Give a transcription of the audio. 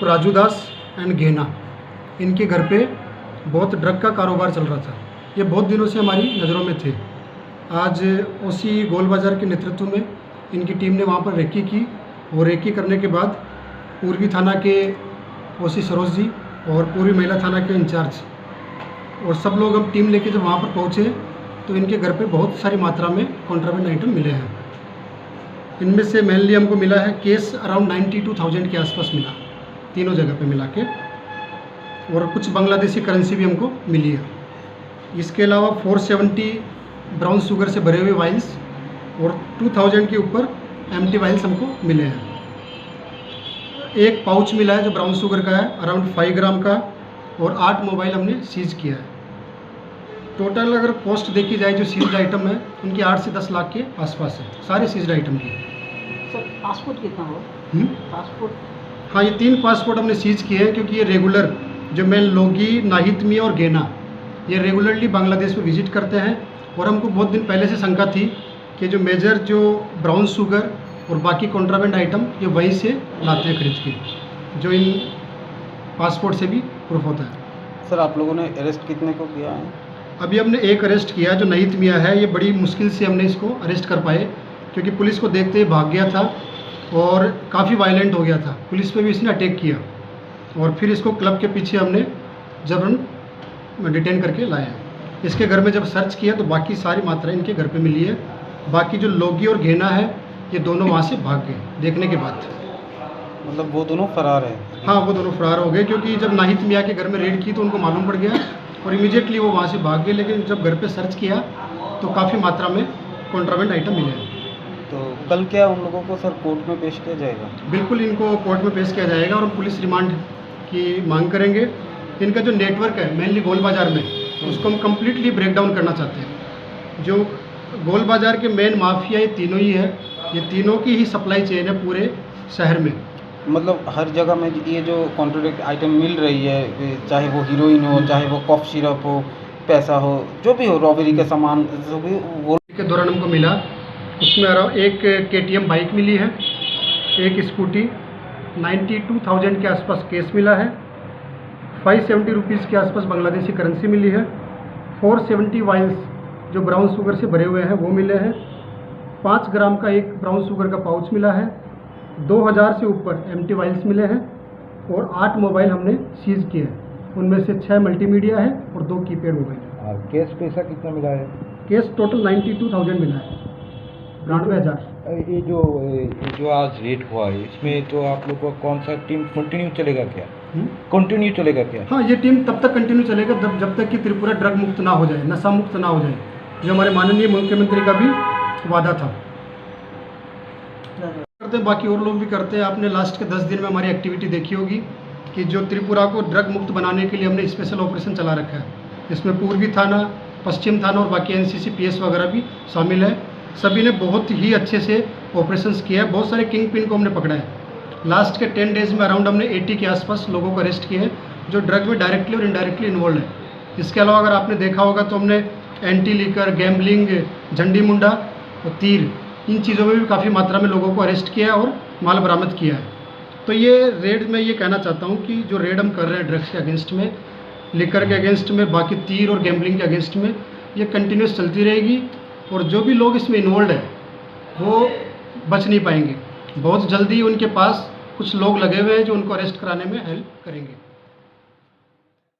Raju Das and गेना, इनके घर पे बहुत ड्रग का कारोबार चल रहा था। ये बहुत दिनों से हमारी नज़रों में थे। आज ओसी गोल बाज़ार के नेतृत्व में इनकी टीम ने वहाँ पर रेकी की और रेकी करने के बाद पूर्वी थाना के ओसी सरोज जी और पूर्वी महिला थाना के इंचार्ज और सब लोग अब टीम लेके जब वहाँ पर पहुँचे तो इनके घर पे बहुत सारी मात्रा में कॉन्ट्राबेंड आइटम मिले हैं। इनमें से मेनली हमको मिला है केस अराउंड 92,000 के आसपास मिला, तीनों जगह पे मिला के, और कुछ बांग्लादेशी करेंसी भी हमको मिली है। इसके अलावा 470 ब्राउन शुगर से भरे हुए वाइल्स और 2000 के ऊपर एम्प्टी वाइल्स हमको मिले हैं। एक पाउच मिला है जो ब्राउन शुगर का है अराउंड 5 ग्राम का, और 8 मोबाइल हमने सीज किया है। टोटल अगर कॉस्ट देखी जाए जो सीज्ड आइटम है उनकी 8 से 10 लाख के आसपास है, सारे सीज्ड आइटम की। सर पासपोर्ट कितना हो? पासपोर्ट, हाँ, ये 3 पासपोर्ट हमने सीज किए हैं क्योंकि ये रेगुलर जो मेन लोगी, नाहिद मियाँ और गेना, ये रेगुलरली बांग्लादेश में विजिट करते हैं। और हमको बहुत दिन पहले से शंका थी कि जो मेजर जो ब्राउन शुगर और बाकी कॉन्ट्राबेंड आइटम ये वहीं से लाते हैं खरीद के, जो इन पासपोर्ट से भी प्रूफ होता है। सर आप लोगों ने अरेस्ट कितने को किया है? अभी हमने एक अरेस्ट किया जो नाहिद मियाँ है। ये बड़ी मुश्किल से हमने इसको अरेस्ट कर पाए क्योंकि पुलिस को देखते ही भाग गया था और काफ़ी वायलेंट हो गया था। पुलिस पे भी इसने अटैक किया और फिर इसको क्लब के पीछे हमने जबरन डिटेन करके लाया। इसके घर में जब सर्च किया तो बाकी सारी मात्रा इनके घर पे मिली है। बाकी जो लोगी और घेना है ये दोनों वहाँ से भाग गए देखने के बाद। मतलब वो दोनों फरार है? हाँ, वो दोनों फरार हो गए क्योंकि जब नाहिद मियाँ के घर में रेड की तो उनको मालूम पड़ गया और इमीडिएटली वो वहाँ से भाग गए। लेकिन जब घर पे सर्च किया तो काफ़ी मात्रा में कॉन्ट्राबेंड आइटम मिले हैं। तो कल क्या उन लोगों को सर कोर्ट में पेश किया जाएगा? बिल्कुल, इनको कोर्ट में पेश किया जाएगा और हम पुलिस रिमांड की मांग करेंगे। इनका जो नेटवर्क है मेनली गोल बाज़ार में, उसको हम कम्प्लीटली ब्रेक डाउन करना चाहते हैं। जो गोल बाज़ार के मेन माफिया ये तीनों ही है, ये तीनों की ही सप्लाई चेन है पूरे शहर में। मतलब हर जगह में ये जो कॉन्ट्रोडिक्ट आइटम मिल रही है, चाहे वो हीरोइन हो, चाहे वो कॉफ सिरप हो, पैसा हो, जो भी हो, रॉबरी के सामान जो भी वो के दौरान हमको मिला, उसमें एक KTM बाइक मिली है, एक स्कूटी, 92,000 के आसपास केस मिला है, 570 रुपीज़ के आसपास बांग्लादेशी करेंसी मिली है, 470 वाइल्स जो ब्राउन शुगर से भरे हुए हैं वो मिले हैं, 5 ग्राम का एक ब्राउन शुगर का पाउच मिला है, 2000 से ऊपर एम्प्टी वाइल्स मिले हैं और 8 मोबाइल हमने सीज किए हैं। उनमें से 6 मल्टीमीडिया है और 2 कीपैड मोबाइल। केस पैसा कितना मिला है? केस टोटल 92,000 मिला है, 92,000। ये जो आज रेड हुआ है इसमें तो आप लोग का कौन सा टीम कंटिन्यू चलेगा क्या? कंटिन्यू चलेगा क्या? हाँ, ये टीम तब तक कंटिन्यू चलेगा जब तक कि त्रिपुरा ड्रग मुक्त ना हो जाए, नशा मुक्त ना हो जाए, जो हमारे माननीय मुख्यमंत्री का भी वादा था। करते बाकी और लोग भी करते हैं। आपने लास्ट के 10 दिन में हमारी एक्टिविटी देखी होगी कि जो त्रिपुरा को ड्रग मुक्त बनाने के लिए हमने स्पेशल ऑपरेशन चला रखा है। इसमें पूर्वी थाना, पश्चिम थाना और बाकी NCC PS वगैरह भी शामिल है। सभी ने बहुत ही अच्छे से ऑपरेशंस किया है। बहुत सारे किंग पिन को हमने पकड़ा है। लास्ट के 10 डेज़ में अराउंड हमने 80 के आसपास लोगों को अरेस्ट किए हैं जो ड्रग में डायरेक्टली और इनडायरेक्टली इन्वॉल्व है। इसके अलावा अगर आपने देखा होगा तो हमने एंटी लीकर, गैम्बलिंग, झंडी मुंडा और तीर, इन चीज़ों में भी काफ़ी मात्रा में लोगों को अरेस्ट किया और माल बरामद किया है। तो ये रेड में ये कहना चाहता हूँ कि जो रेड हम कर रहे हैं ड्रग्स के अगेंस्ट में, लिकर के अगेंस्ट में, बाकी तीर और गैम्बलिंग के अगेंस्ट में, ये कंटिन्यूस चलती रहेगी। और जो भी लोग इसमें इन्वॉल्व है वो बच नहीं पाएंगे। बहुत जल्दी उनके पास कुछ लोग लगे हुए हैं जो उनको अरेस्ट कराने में हेल्प करेंगे।